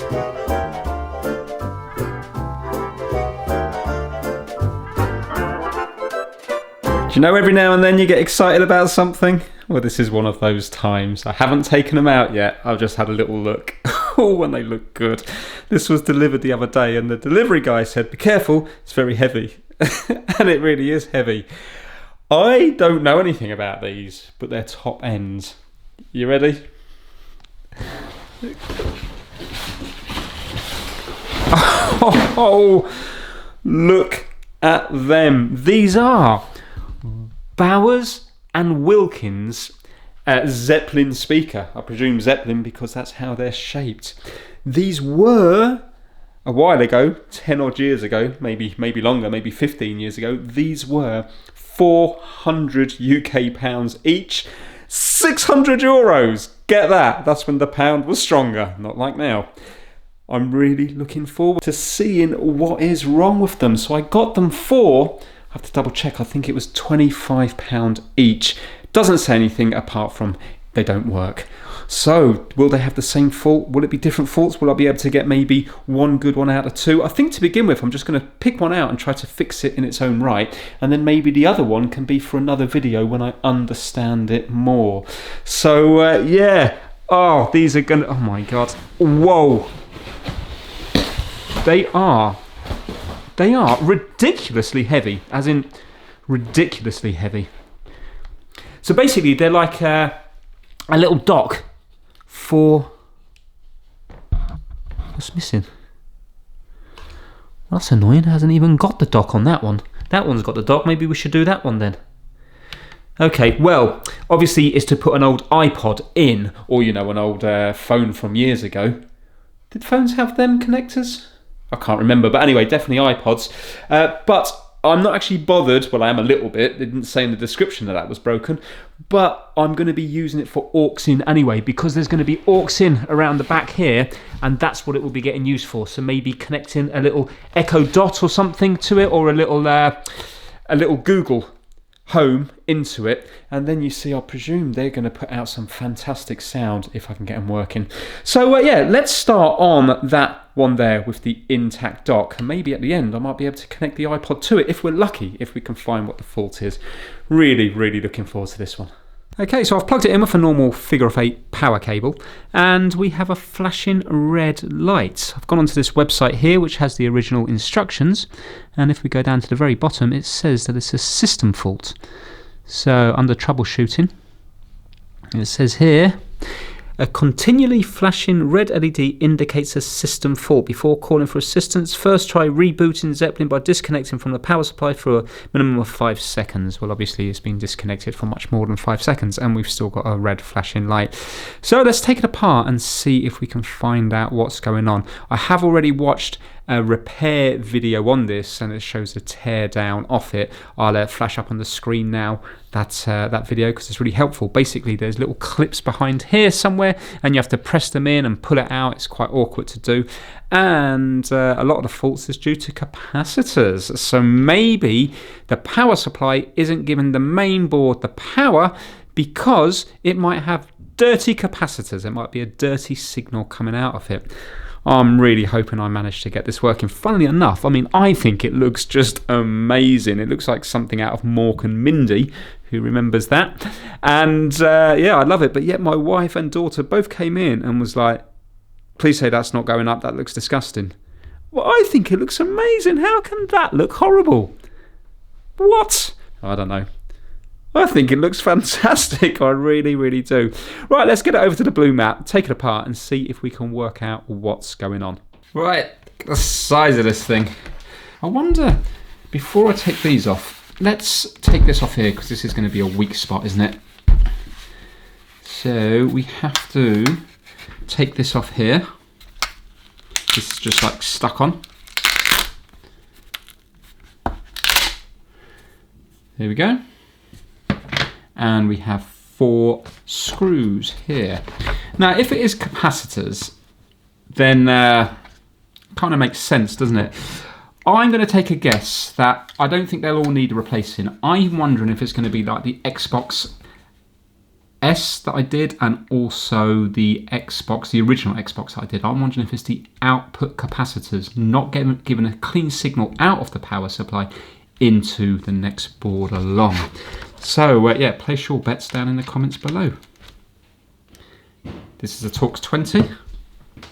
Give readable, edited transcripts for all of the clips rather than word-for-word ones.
Do you know every now and then you get excited about something? Well, this is one of those times. I haven't taken them out yet. I've just had a little look. Oh, and they look good. This was delivered the other day and the delivery guy said, be careful, it's very heavy. And it really is heavy. I don't know anything about these, but they're top ends. You ready? Oh, look at them. These are Bowers and Wilkins Zeppelin speaker. I presume Zeppelin because that's how they're shaped. These were, a while ago, 10 odd years ago, maybe longer, maybe 15 years ago, these were 400 UK pounds each, 600 euros. Get that? That's when the pound was stronger, not like now. I'm really looking forward to seeing what is wrong with them. So I got them for, I have to double check, I think it was £25 each. Doesn't say anything apart from they don't work. So will they have the same fault? Will it be different faults? Will I be able to get maybe one good one out of two? I think to begin with I'm just going to pick one out and try to fix it in its own right, and then maybe the other one can be for another video when I understand it more. So yeah, oh, these are gonna, oh my god, whoa, they are ridiculously heavy, as in ridiculously heavy. So basically they're like a little dock for, what's missing? Well, that's annoying, it hasn't even got the dock on that one. That one's got the dock, maybe we should do that one then. Okay, well, obviously it's to put an old iPod in, or you know, an old phone from years ago. Did phones have them connectors? I can't remember, but anyway, definitely iPods. But I'm not actually bothered, well I am a little bit, they didn't say in the description that was broken, but I'm going to be using it for aux in anyway, because there's going to be aux in around the back here, and that's what it will be getting used for. So maybe connecting a little Echo Dot or something to it, or a little Google Home into it, and then you see, I presume they're going to put out some fantastic sound if I can get them working. So yeah, let's start on that one there with the intact dock, and maybe at the end I might be able to connect the iPod to it if we're lucky, if we can find what the fault is. Really looking forward to this one. Okay, so I've plugged it in with a normal figure of 8 power cable, and we have a flashing red light. I've gone onto this website here which has the original instructions, and if we go down to the very bottom it says that it's a system fault. So under troubleshooting it says here, a continually flashing red LED indicates a system fault. Before calling for assistance, first try rebooting Zeppelin by disconnecting from the power supply for a minimum of 5 seconds. Well, obviously it's been disconnected for much more than 5 seconds and we've still got a red flashing light. So let's take it apart and see if we can find out what's going on. I have already watched a repair video on this and it shows the tear down off it. I'll flash up on the screen now that video because it's really helpful. Basically there's little clips behind here somewhere and you have to press them in and pull it out. It's quite awkward to do, and a lot of the faults is due to capacitors. So maybe the power supply isn't giving the main board the power because it might have dirty capacitors. It might be a dirty signal coming out of it. I'm really hoping I managed to get this working. Funnily enough, I mean, I think it looks just amazing. It looks like something out of Mork and Mindy. Who remembers that? And yeah, I love it. But yet my wife and daughter both came in and was like, please say that's not going up. That looks disgusting. Well, I think it looks amazing. How can that look horrible? What? I don't know. I think it looks fantastic. I really do. Right, let's get it over to the blue mat, take it apart and see if we can work out what's going on. Right, the size of this thing. I wonder, before I take these off, let's take this off here because this is going to be a weak spot, isn't it? So we have to take this off here. This is just like stuck on. There we go. And we have 4 screws here. Now, if it is capacitors, then kind of makes sense, doesn't it? I'm going to take a guess that I don't think they'll all need replacing. I'm wondering if it's going to be like the Xbox S that I did, and also the Xbox, the original Xbox that I did. I'm wondering if it's the output capacitors not giving a clean signal out of the power supply into the next board along. So yeah, place your bets down in the comments below. This is a Torx 20.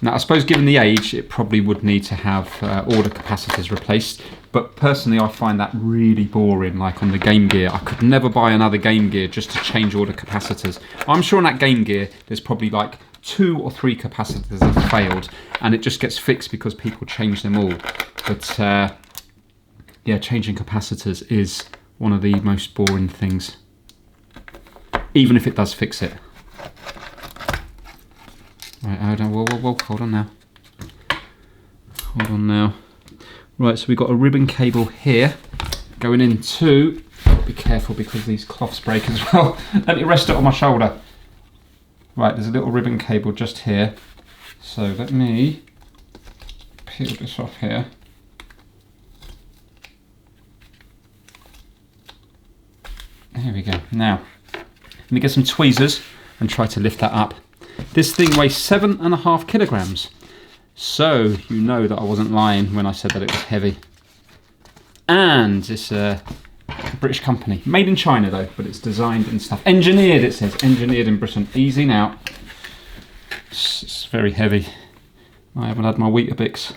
Now I suppose given the age it probably would need to have all the capacitors replaced, but personally I find that really boring. Like on the Game Gear, I could never buy another Game Gear just to change all the capacitors. I'm sure on that Game Gear there's probably like 2 or 3 capacitors that have failed, and it just gets fixed because people change them all. But yeah, changing capacitors is one of the most boring things, even if it does fix it. Right, hold on, whoa, hold on now. Hold on now. Right, so we've got a ribbon cable here going into, be careful because these cloths break as well. Let me rest it on my shoulder. Right, there's a little ribbon cable just here. So let me peel this off here. There we go. Now, let me get some tweezers and try to lift that up. This thing weighs 7.5 kilograms. So you know that I wasn't lying when I said that it was heavy. And it's a British company. Made in China though, but it's designed and stuff. Engineered, it says. Engineered in Britain. Easy now. It's very heavy. I haven't had my Weetabix.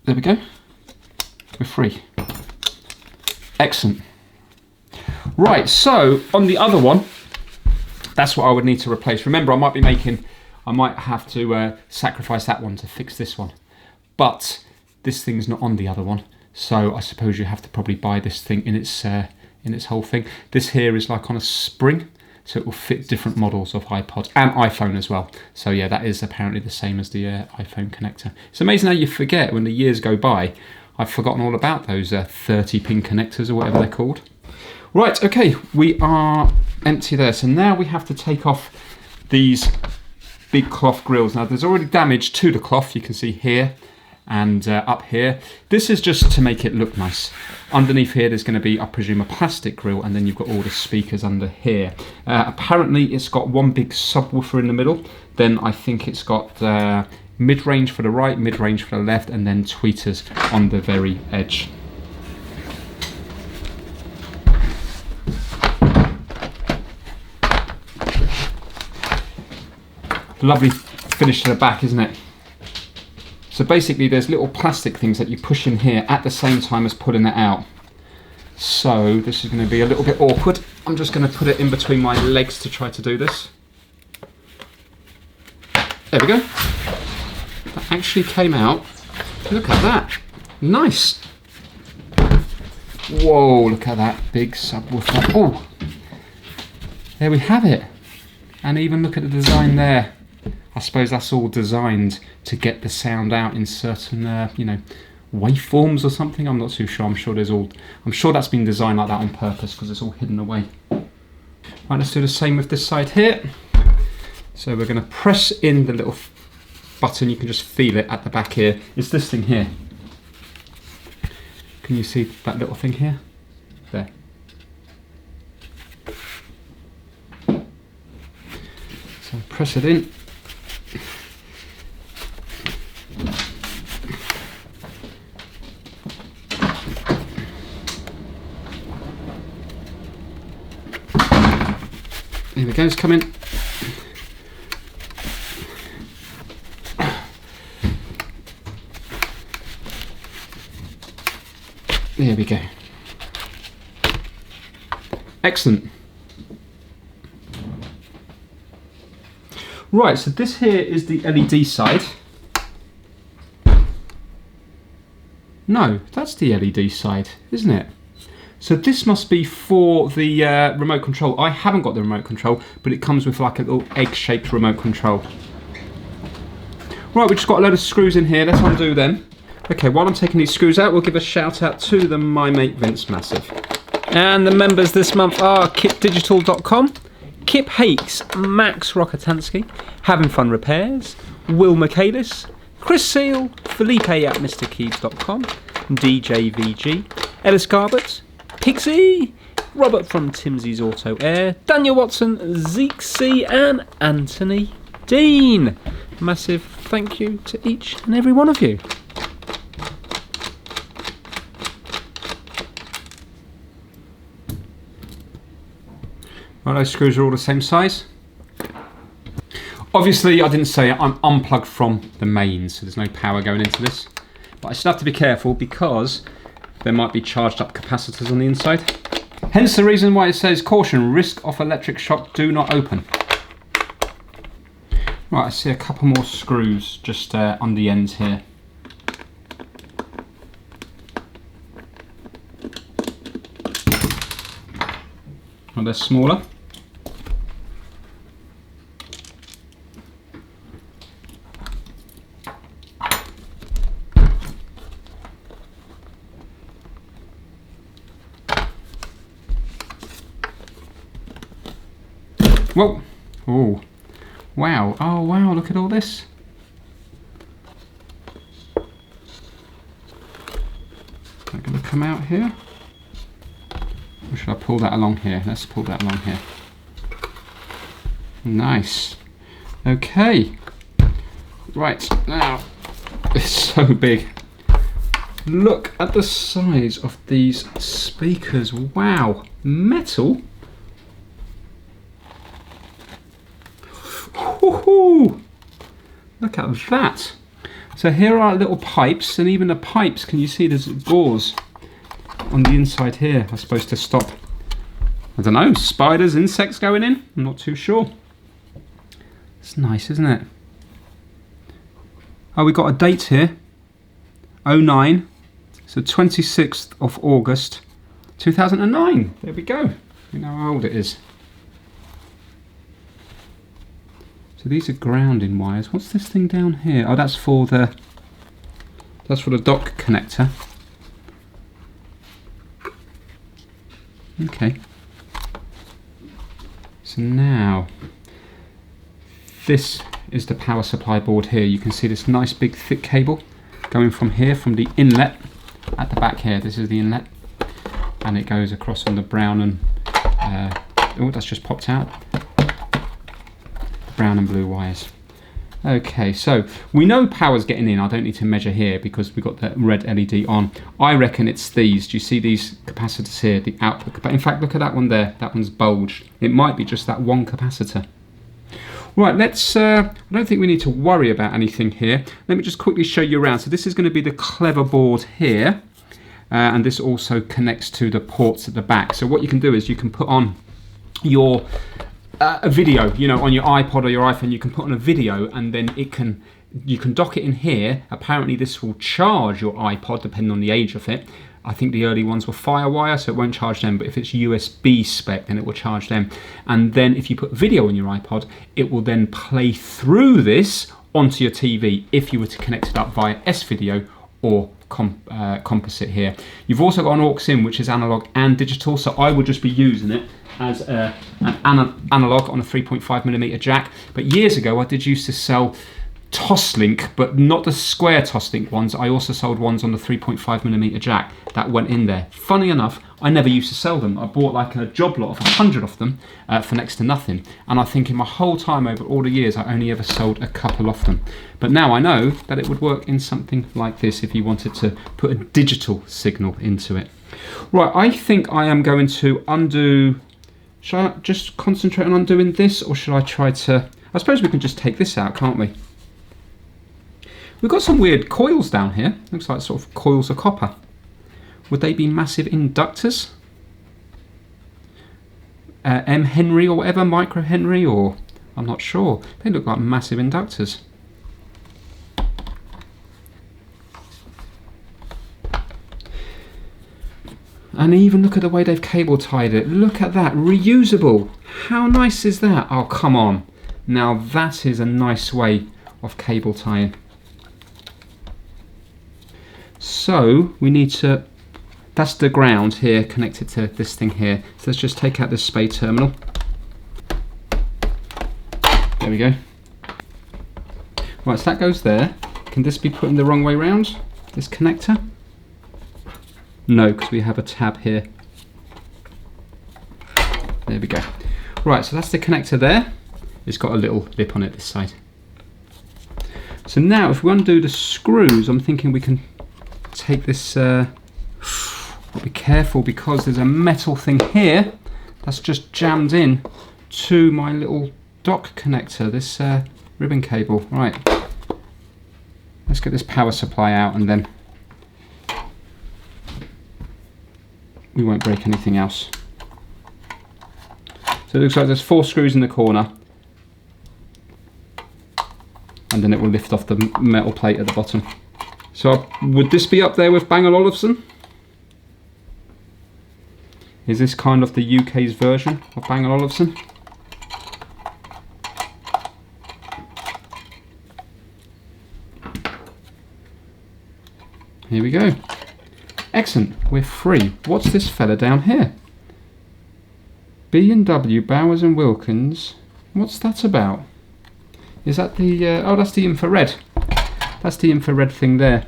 There we go. We're free. Excellent. Right, so on the other one, that's what I would need to replace. Remember, I might have to sacrifice that one to fix this one. But this thing's not on the other one, so I suppose you have to probably buy this thing in its whole thing. This here is like on a spring, so it will fit different models of iPod and iPhone as well. So yeah, that is apparently the same as the iPhone connector. It's amazing how you forget when the years go by. I've forgotten all about those 30-pin connectors or whatever they're called. Right, okay, we are empty there. So now we have to take off these big cloth grills. Now there's already damage to the cloth, you can see here and up here. This is just to make it look nice. Underneath here there's going to be, I presume, a plastic grill, and then you've got all the speakers under here. Apparently it's got one big subwoofer in the middle, then I think it's got mid-range for the right, mid-range for the left, and then tweeters on the very edge. Lovely finish to the back, isn't it? So basically there's little plastic things that you push in here at the same time as pulling it out. So this is going to be a little bit awkward. I'm just going to put it in between my legs to try to do this. There we go. That actually came out. Look at that. Nice. Whoa, look at that big subwoofer. Oh, there we have it. And even look at the design there. I suppose that's all designed to get the sound out in certain, you know, waveforms or something. I'm not too sure. I'm sure that's been designed like that on purpose because it's all hidden away. Right, let's do the same with this side here. So we're going to press in the little button. You can just feel it at the back here. It's this thing here. Can you see that little thing here? There. So press it in. There we go, it's coming. There we go. Excellent. Right, so this here is the LED side. No, that's the LED side, isn't it? So this must be for the remote control. I haven't got the remote control, but it comes with like a little egg-shaped remote control. Right, we've just got a load of screws in here. Let's undo them. Okay, while I'm taking these screws out, we'll give a shout out to the My Mate Vince Massive. And the members this month are kipdigital.com, Kip Hakes, Max Rokotansky, Having Fun Repairs, Will Michaelis, Chris Seal, Felipe at MrKeys.com, DJVG, Ellis Garbett, Pixie, Robert from Timsy's Auto Air, Daniel Watson, Zeke C, and Anthony Dean. Massive thank you to each and every one of you. Right, those screws are all the same size. Obviously, I didn't say it, I'm unplugged from the mains, so there's no power going into this. But I still have to be careful because there might be charged up capacitors on the inside. Hence the reason why it says caution, risk of electric shock, do not open. Right, I see a couple more screws just on the ends here. Well, they're smaller. Whoa! Oh, wow! Oh, wow! Look at all this. Is that going to come out here? Or should I pull that along here? Let's pull that along here. Nice. Okay. Right, now, it's so big. Look at the size of these speakers. Wow. Metal? Woohoo! Look at that. So here are little pipes, and even the pipes, can you see there's gauze on the inside here? I'm supposed to stop, I don't know, spiders, insects going in? I'm not too sure. It's nice, isn't it? Oh, we got a date here. 09. So 26th of August 2009. There we go. We know how old it is. So these are grounding wires. What's this thing down here? Oh, that's for the dock connector. Okay. So now, this is the power supply board here. You can see this nice big thick cable going from here, from the inlet at the back here. This is the inlet, and it goes across on the brown and oh, that's just popped out. Brown and blue wires. Okay, so we know power's getting in. I don't need to measure here because we've got the red LED on. I reckon it's these. Do you see these capacitors here? The output. But in fact, look at that one there. That one's bulged. It might be just that one capacitor. Right, let's. I don't think we need to worry about anything here. Let me just quickly show you around. So this is going to be the clever board here, and this also connects to the ports at the back. So what you can do is you can put on your a video, you know, on your iPod or your iPhone. You can put on a video, and then you can dock it in here. Apparently this will charge your iPod depending on the age of it. I think the early ones were Firewire, so it won't charge them, but if it's USB spec, then it will charge them. And then if you put video on your iPod, it will then play through this onto your TV if you were to connect it up via S-Video or composite here. You've also got an aux in, which is analog and digital, so I would just be using it as an analog on a 3.5mm jack. But years ago I did used to sell Toslink, but not the square Toslink ones. I also sold ones on the 3.5mm jack that went in there. Funny enough, I never used to sell them. I bought like a job lot of 100 of them for next to nothing, and I think in my whole time over all the years I only ever sold a couple of them. But now I know that it would work in something like this if you wanted to put a digital signal into it. Right, I think I am going to undo. Should I just concentrate on undoing this, or should I try to... I suppose we can just take this out, can't we? We've got some weird coils down here. Looks like sort of coils of copper. Would they be massive inductors? M Henry or whatever, micro Henry, or... I'm not sure. They look like massive inductors. And even look at the way they've cable tied it. Look at that, reusable. How nice is that? Oh, come on. Now that is a nice way of cable tying. So we need to, that's the ground here connected to this thing here. So let's just take out this SPAY terminal. There we go. Right, so that goes there. Can this be put in the wrong way round, this connector? No, because we have a tab here. There we go. Right, so that's the connector there. It's got a little lip on it this side. So now if we undo the screws, I'm thinking we can take this, I'll be careful because there's a metal thing here that's just jammed in to my little dock connector, this ribbon cable. Right, let's get this power supply out and then we won't break anything else. So it looks like there's 4 screws in the corner, and then it will lift off the metal plate at the bottom. So would this be up there with Bang & Olufsen? Is this kind of the UK's version of Bang & Olufsen? Here we go. Excellent, we're free. What's this fella down here? B&W Bowers and Wilkins. What's that about? Is that the, oh, that's the infrared. That's the infrared thing there.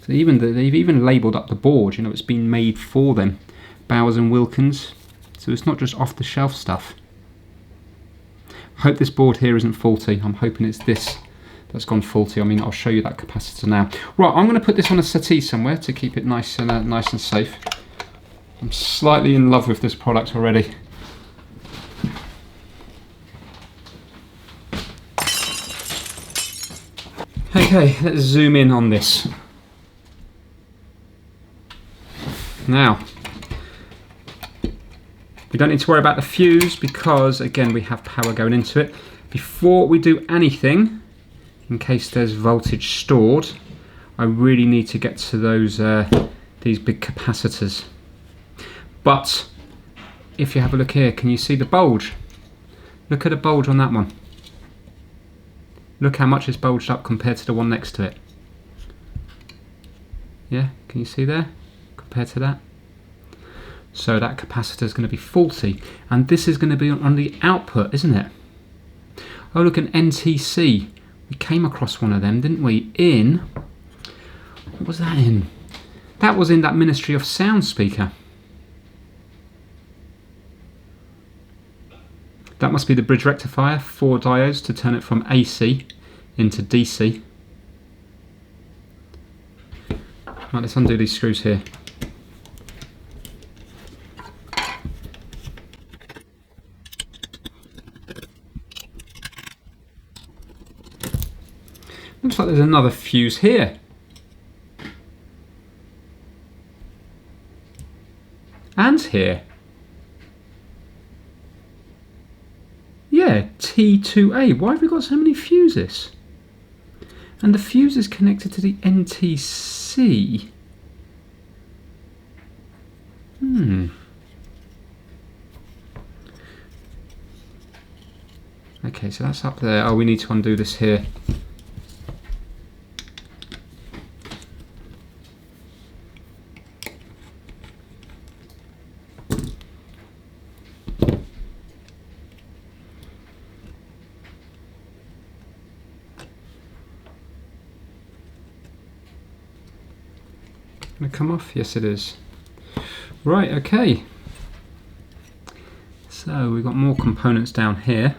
So they've even labelled up the board, you know, it's been made for them. Bowers and Wilkins. So it's not just off the shelf stuff. I hope this board here isn't faulty. I'm hoping it's this that's gone faulty. I mean, I'll show you that capacitor now. Right, I'm going to put this on a settee somewhere to keep it nice and safe. I'm slightly in love with this product already. Okay, let's zoom in on this. Now, we don't need to worry about the fuse because, again, we have power going into it. Before we do anything, in case there's voltage stored, I really need to get to those these big capacitors. But if you have a look here, can you see the bulge? Look at the bulge on that one. Look how much it's bulged up compared to the one next to it. Yeah, can you see there? Compared to that. So that capacitor is going to be faulty. And this is going to be on the output, isn't it? Oh, look, an NTC. We came across one of them, didn't we? In, what was that in? That was in that Ministry of Sound speaker. That must be the bridge rectifier, 4 diodes to turn it from AC into DC. Right, let's undo these screws here. Looks like there's another fuse here. And here. Yeah, T2A. Why have we got so many fuses? And the fuse is connected to the NTC. Okay, so that's up there. Oh, we need to undo this here. Going to come off? Yes, it is. Right, okay. So we've got more components down here,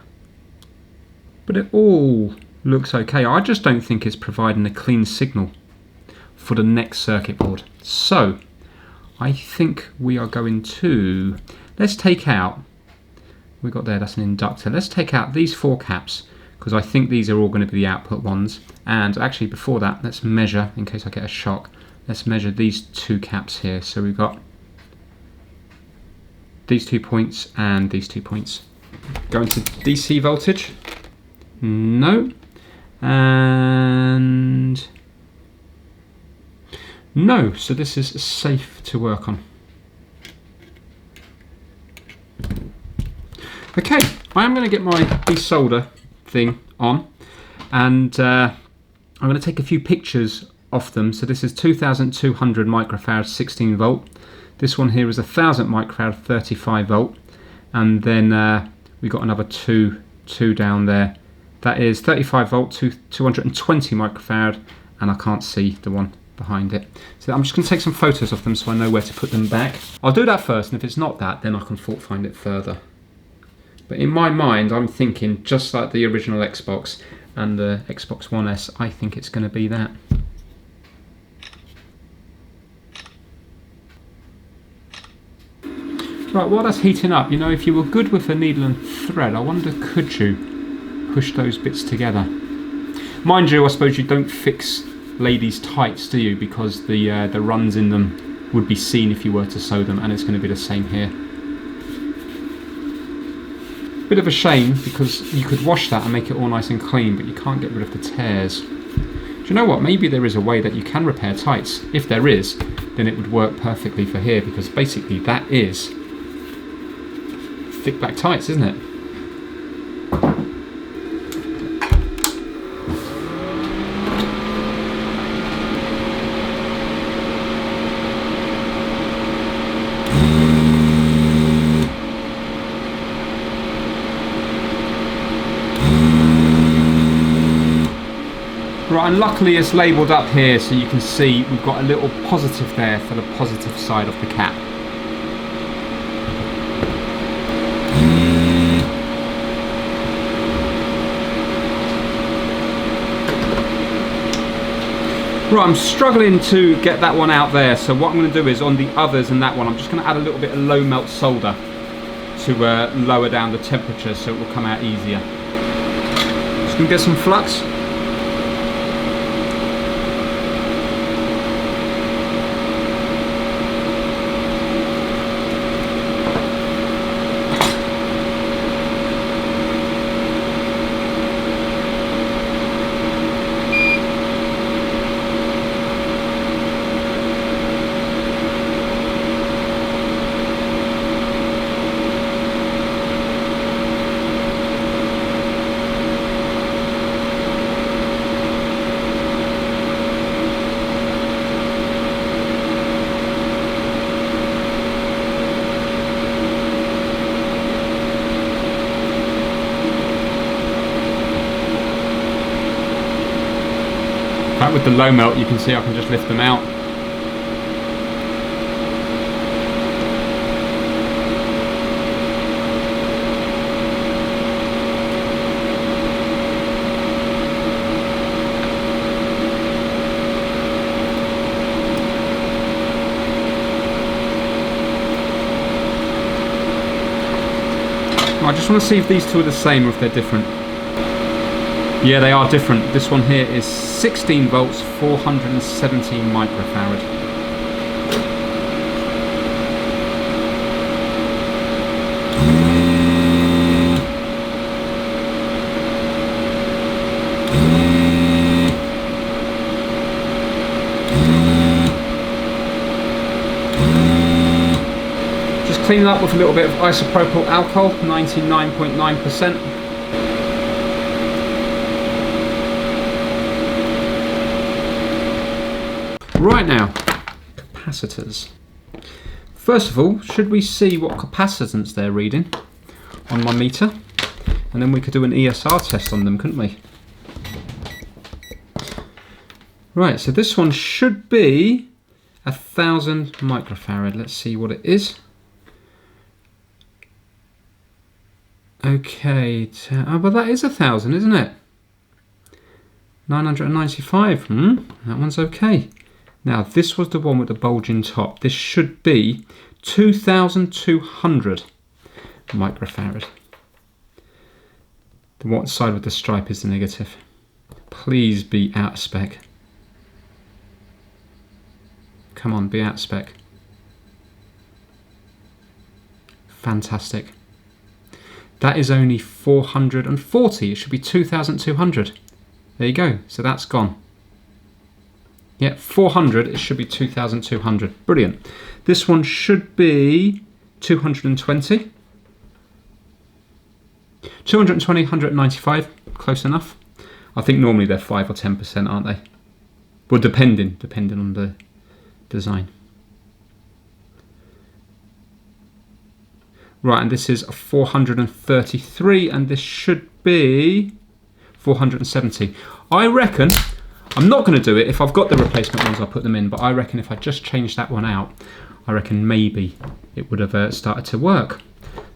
but it all looks okay. I just don't think it's providing a clean signal for the next circuit board. So I think we are going to, let's take out, we got there, that's an inductor. Let's take out these 4 caps because I think these are all going to be the output ones. And actually before that, let's measure, in case I get a shock, let's measure these 2 caps here. So we've got these 2 points and these 2 points. Going to DC voltage. No. And no. So this is safe to work on. Okay, I am going to get my desolder thing on, and I'm going to take a few pictures of them. So this is 2200 microfarad 16 volt. This one here is 1000 microfarad 35 volt, and then we got another two down there. That is 35 volt to 220 microfarad, and I can't see the one behind it. So I'm just going to take some photos of them so I know where to put them back. I'll do that first, and if it's not that, then I can fault find it further. But in my mind, I'm thinking just like the original Xbox and the Xbox One S, I think it's going to be that. Right, while that's heating up, you know, if you were good with a needle and thread, I wonder, could you push those bits together? Mind you, I suppose you don't fix ladies' tights, do you? Because the runs in them would be seen if you were to sew them, and it's going to be the same here. Bit of a shame, because you could wash that and make it all nice and clean, but you can't get rid of the tears. Do you know what? Maybe there is a way that you can repair tights. If there is, then it would work perfectly for here, because basically that is thick black tights, isn't it? Right, and luckily it's labelled up here so you can see we've got a little positive there for the positive side of the cap. Right, I'm struggling to get that one out there, so what I'm going to do is on the others and that one, I'm just going to add a little bit of low melt solder to lower down the temperature so it will come out easier. Just going to get some flux. With the low melt, you can see I can just lift them out. I just want to see if these two are the same or if they're different. Yeah, they are different. This one here is 16 volts, 417 microfarad. Just clean it up with a little bit of isopropyl alcohol, 99.9%. Right now, capacitors. First of all, should we see what capacitance they're reading on my meter? And then we could do an ESR test on them, couldn't we? Right, so this one should be 1000 microfarad. Let's see what it is. Okay, oh, well that is 1000, isn't it? 995, that one's okay. Now, this was the one with the bulging top. This should be 2200 microfarad. The one side with the stripe is the negative. Please be out of spec. Come on, be out of spec. Fantastic. That is only 440. It should be 2200. There you go. So that's gone. Yeah, 400, it should be 2200. Brilliant. This one should be 220. 220, 195, close enough. I think normally they're 5 or 10%, aren't they? Well, depending on the design. Right, and this is a 433, and this should be 470. I reckon I'm not going to do it. If I've got the replacement ones, I'll put them in, but I reckon if I just changed that one out, I reckon maybe it would have started to work.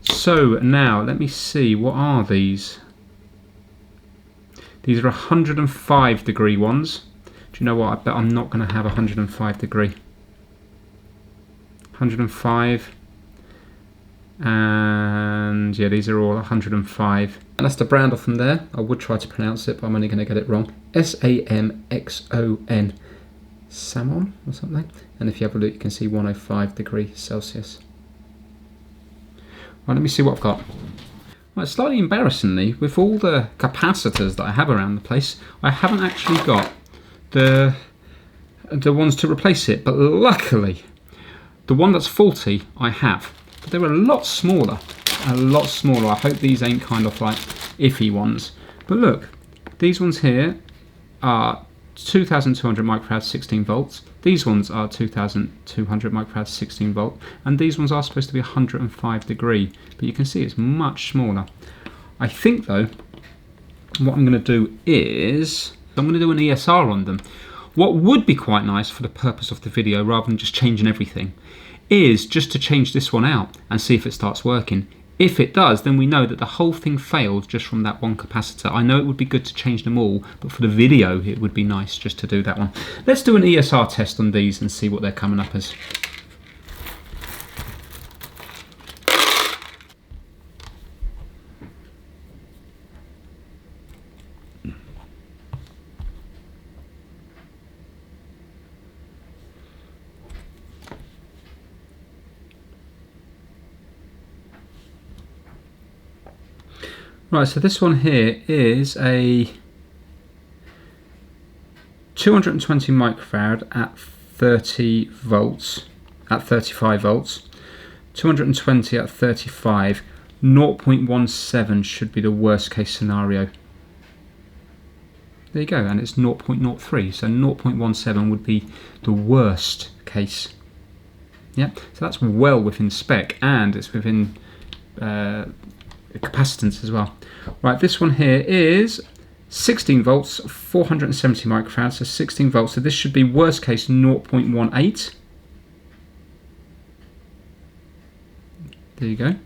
So now let me see, what are these? These are 105 degree ones. Do you know what? I bet I'm not going to have 105 degree. 105. And yeah, these are all 105. And that's the brand off from there. I would try to pronounce it, but I'm only going to get it wrong. Samxon. Samon or something. And if you have a look, you can see 105 degrees Celsius. Right, let me see what I've got. Well, slightly embarrassingly, with all the capacitors that I have around the place, I haven't actually got the ones to replace it. But luckily, the one that's faulty, I have. But they're a lot smaller. A lot smaller. I hope these ain't kind of like iffy ones. But look, these ones here are 2200 microfarads 16 volts. These ones are 2200 microfarads 16 volt, and these ones are supposed to be 105 degree, but you can see it's much smaller. I think though what I'm going to do is I'm going to do an ESR on them. What would be quite nice for the purpose of the video, rather than just changing everything, is just to change this one out and see if it starts working. If it does, then we know that the whole thing failed just from that one capacitor. I know it would be good to change them all, but for the video it would be nice just to do that one. Let's do an ESR test on these and see what they're coming up as. Right, so this one here is a 220 microfarad at 30 volts, at 35 volts, 220 at 35, 0.17 should be the worst case scenario. There you go, and it's 0.03, so 0.17 would be the worst case. Yeah, so that's well within spec, and it's within capacitance as well. Right, this one here is 16 volts, 470 microfarads, so 16 volts, so this should be worst case 0.18. There you go.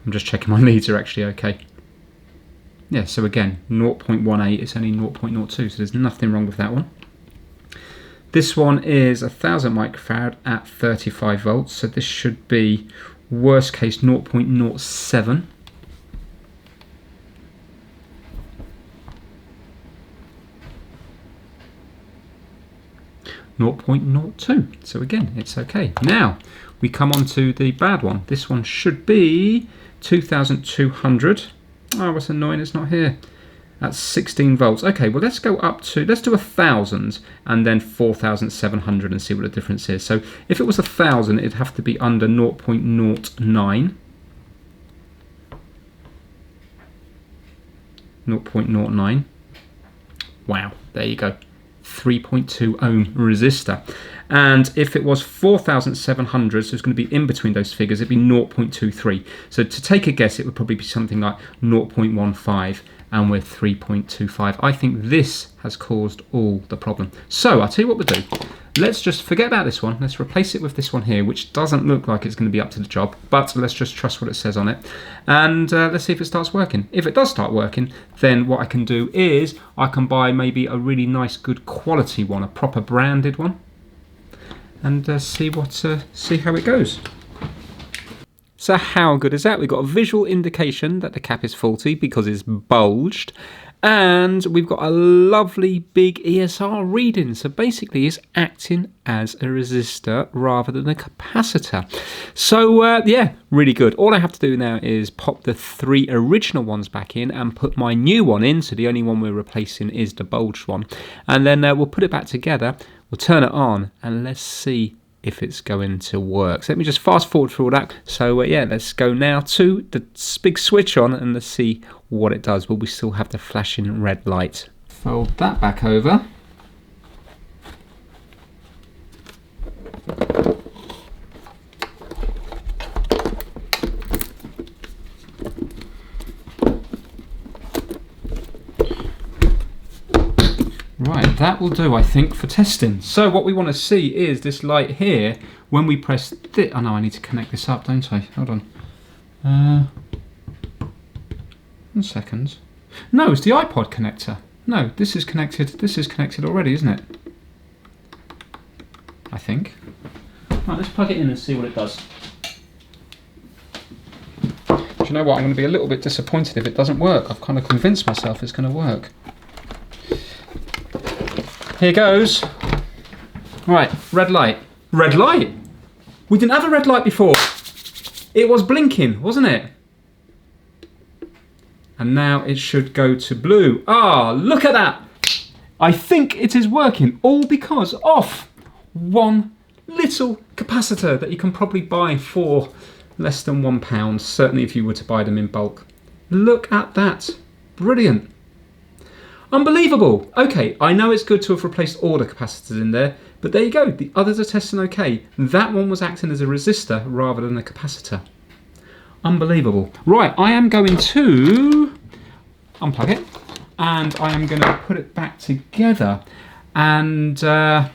I'm just checking my leads are actually okay. Yeah, so again, 0.18, it's only 0.02, so there's nothing wrong with that one. This one is 1000 microfarad at 35 volts, so this should be worst case 0.07. .02. So again, it's okay. Now we come on to the bad one. This one should be 2200. Oh, what's annoying, it's not here. At 16 volts. Okay, well let's go up to, let's do 1000 and then 4700 and see what the difference is. So if it was 1000, it'd have to be under 0.09. 0.09. Wow, there you go. 3.2 ohm resistor. And if it was 4700, so it's going to be in between those figures, it'd be 0.23. So to take a guess, it would probably be something like 0.15, and we're 3.25. I think this has caused all the problem. So I'll tell you what we'll do. Let's just forget about this one. Let's replace it with this one here, which doesn't look like it's going to be up to the job, but let's just trust what it says on it. And let's see if it starts working. If it does start working, then what I can do is I can buy maybe a really nice, good quality one, a proper branded one, and see how it goes. So how good is that? We've got a visual indication that the cap is faulty because it's bulged, and we've got a lovely big ESR reading. So basically it's acting as a resistor rather than a capacitor. So yeah, really good. All I have to do now is pop the 3 original ones back in and put my new one in. So the only one we're replacing is the bulged one. And then we'll put it back together, we'll turn it on, and let's see if it's going to work. So let me just fast forward through all that. So yeah, let's go now to the big switch on and let's see what it does. Will we still have the flashing red light? Fold that back over. Right, that will do, I think, for testing. So what we want to see is this light here. When we press this, oh no, I need to connect this up, don't I? Hold on. 1 second. No, it's the iPod connector. No, this is connected. This is connected already, isn't it? I think. Right, let's plug it in and see what it does. Do you know what? I'm going to be a little bit disappointed if it doesn't work. I've kind of convinced myself it's going to work. Here goes. Right, red light. Red light? We didn't have a red light before. It was blinking, wasn't it? And now it should go to blue. Ah, look at that. I think it is working, all because of one little capacitor that you can probably buy for less than £1, certainly if you were to buy them in bulk. Look at that. Brilliant. Unbelievable. Okay, I know it's good to have replaced all the capacitors in there, but there you go. The others are testing okay. That one was acting as a resistor rather than a capacitor. Unbelievable. Right, I am going to unplug it and I am going to put it back together. And 1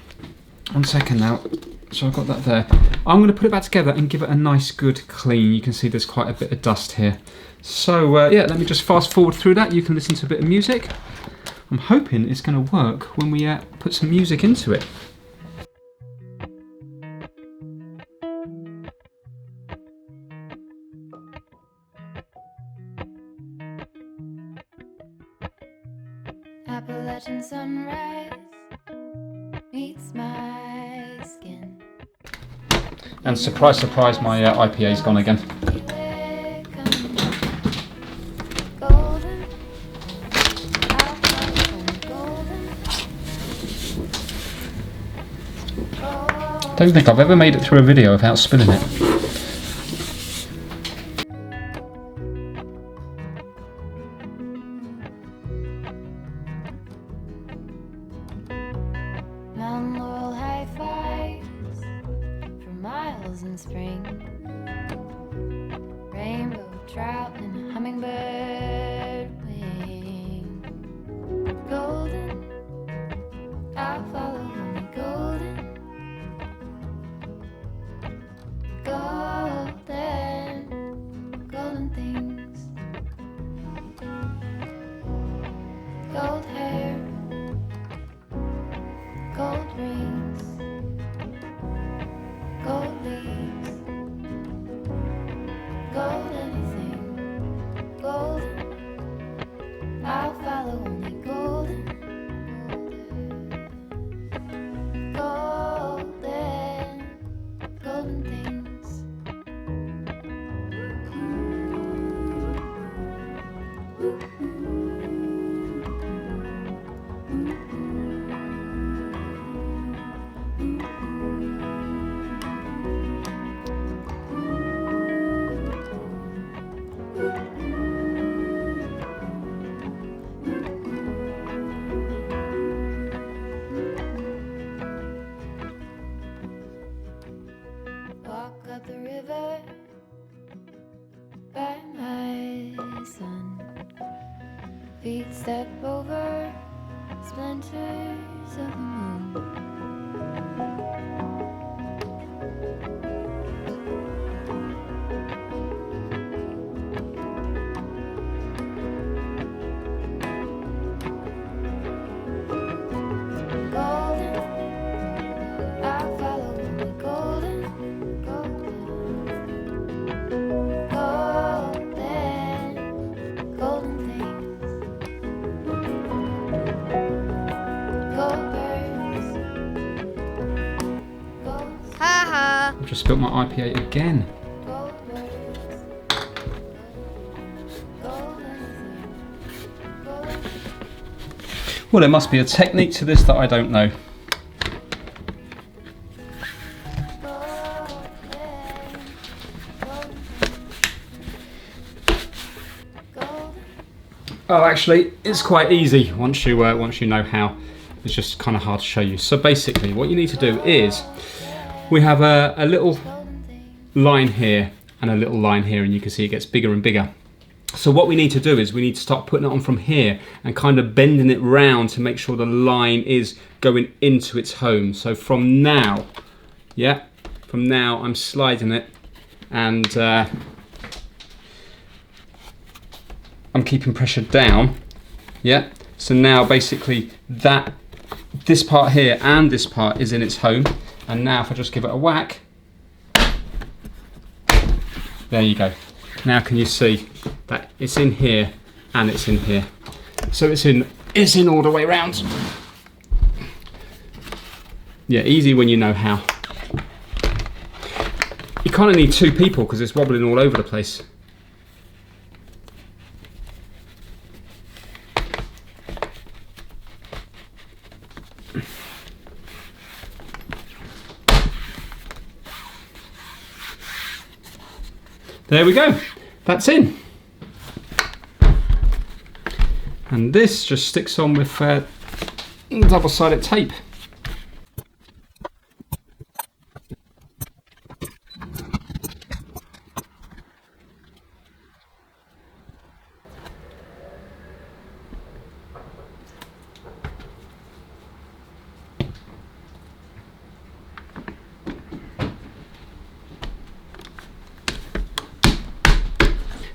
second now. So I've got that there. I'm going to put it back together and give it a nice good clean. You can see there's quite a bit of dust here. So yeah, let me just fast forward through that. You can listen to a bit of music. I'm hoping it's going to work when we put some music into it. Appalachian sunrise meets my skin. And surprise, surprise, my IPA's gone again. Don't think I've ever made it through a video without spilling it. Mountain laurel high fives for miles in spring. Rainbow trout and a hummingbird wing. Golden, I'll follow only golden. Golden, golden things. Gold hair, gold rings, gold leaves, gold anything, golden. I'll follow only golden, golden, golden things. Walk up the river by my sun. Feet step over splinters of the moon. Golden, I'll follow only golden, golden, golden, golden things. Gold birds, gold, I've just spilled my IPA again. gold birds, gold anything, gold. Well, there must be a technique to this that I don't know. Oh, actually, it's quite easy once you know how. It's just kind of hard to show you. So basically, what you need to do is we have a little line here and a little line here, and you can see it gets bigger and bigger. So what we need to do is we need to start putting it on from here and kind of bending it round to make sure the line is going into its home. So from now, yeah, from now I'm sliding it, and I'm keeping pressure down, yeah. So now basically this part here and this part is in its home, and now if I just give it a whack, there you go. Now can you see that it's in here and it's in here? So it's in all the way around. Yeah, easy when you know how. You kind of need two people because it's wobbling all over the place. There we go, that's in. And this just sticks on with double-sided tape.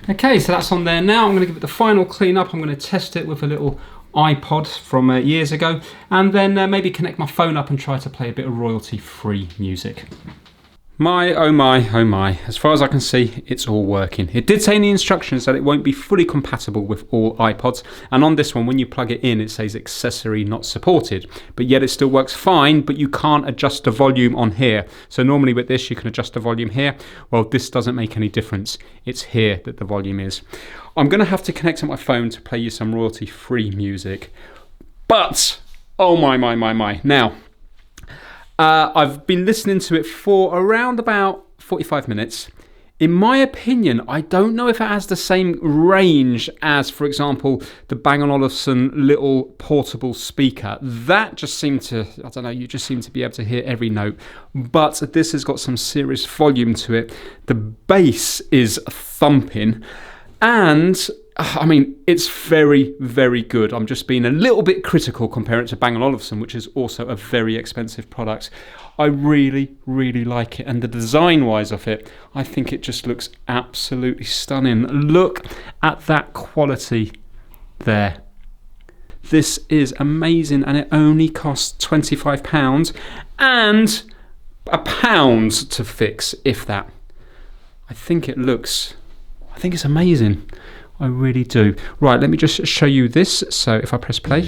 Okay, so that's on there now. I'm going to give it the final clean up. I'm going to test it with a little iPod from years ago, and then maybe connect my phone up and try to play a bit of royalty-free music. My, oh my, oh my. As far as I can see, it's all working. It did say in the instructions that it won't be fully compatible with all iPods, and on this one, when you plug it in, it says accessory not supported, but yet it still works fine, but you can't adjust the volume on here. So normally with this, you can adjust the volume here. Well, this doesn't make any difference. It's here that the volume is. I'm going to have to connect to my phone to play you some royalty-free music, but, oh my, my, my, my. Now, I've been listening to it for around about 45 minutes. In my opinion, I don't know if it has the same range as, for example, the Bang & Olufsen little portable speaker. That just seemed to, I don't know, you just seem to be able to hear every note. But this has got some serious volume to it. The bass is thumping. And I mean, it's very, very good. I'm just being a little bit critical comparing it to Bang & Olufsen, which is also a very expensive product. I really, really like it. And the design-wise of it, I think it just looks absolutely stunning. Look at that quality there. This is amazing, and it only costs £25 and £1 to fix, if that. I think it's amazing. I really do. Right, let me just show you this. So if I press play.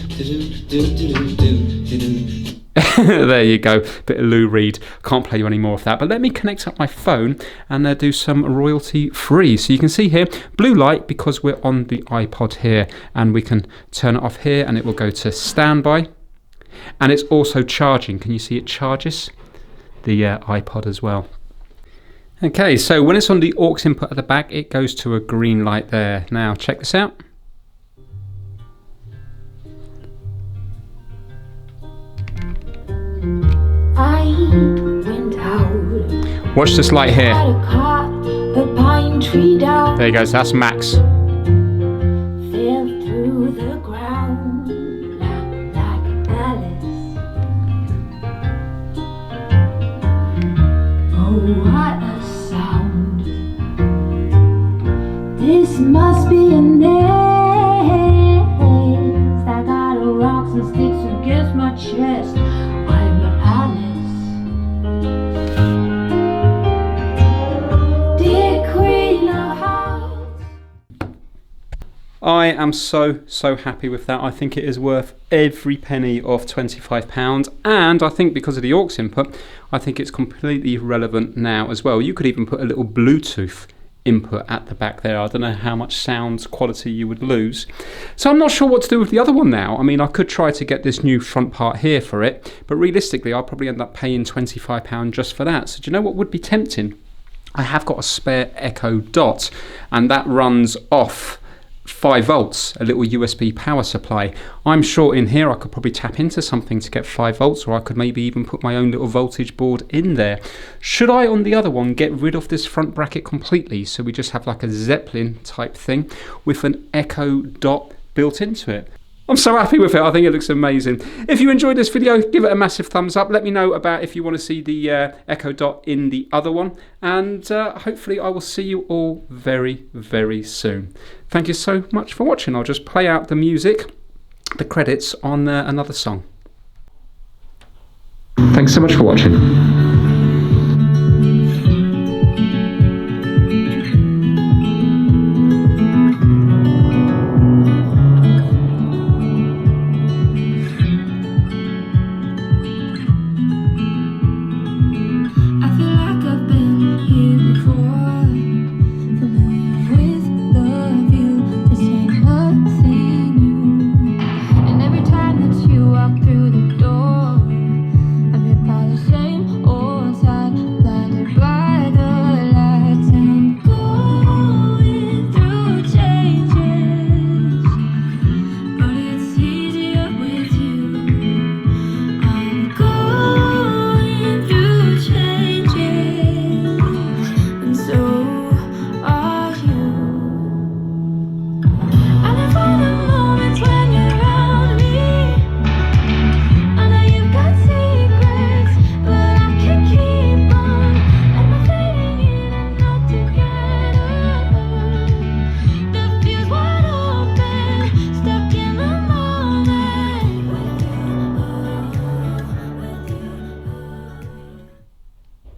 There you go. Bit of Lou Reed. Can't play you any more of that. But let me connect up my phone and do some royalty free. So you can see here, blue light because we're on the iPod here. And we can turn it off here and it will go to standby. And it's also charging. Can you see it charges the iPod as well? Okay, so when it's on the aux input at the back, it goes to a green light there. Now, check this out. I went out. Watch this light here. The pine tree down. There you go, so that's max. Fell through the ground like Alice. Oh, what a sound. This must be a nest. I got a rocks and sticks against my chest. I'm Alice. Dear Queen of Hearts. I am so happy with that. I think it is worth every penny of £25, and I think because of the aux input, I think it's completely relevant now as well. You could even put a little Bluetooth input at the back there. I don't know how much sound quality you would lose. So I'm not sure what to do with the other one now. I mean, I could try to get this new front part here for it, but realistically, I'll probably end up paying £25 just for that. So do you know what would be tempting? I have got a spare Echo Dot, and that runs off 5 volts, a little USB power supply. I'm sure in here I could probably tap into something to get 5 volts, or I could maybe even put my own little voltage board in there. Should I, on the other one, get rid of this front bracket completely, so we just have like a Zeppelin type thing with an Echo dot built into it? I'm so happy with it. I think it looks amazing. If you enjoyed this video, give it a massive thumbs up. Let me know about if you want to see the Echo Dot in the other one. And hopefully I will see you all very, very soon. Thank you so much for watching. I'll just play out the music, the credits on another song. Thanks so much for watching.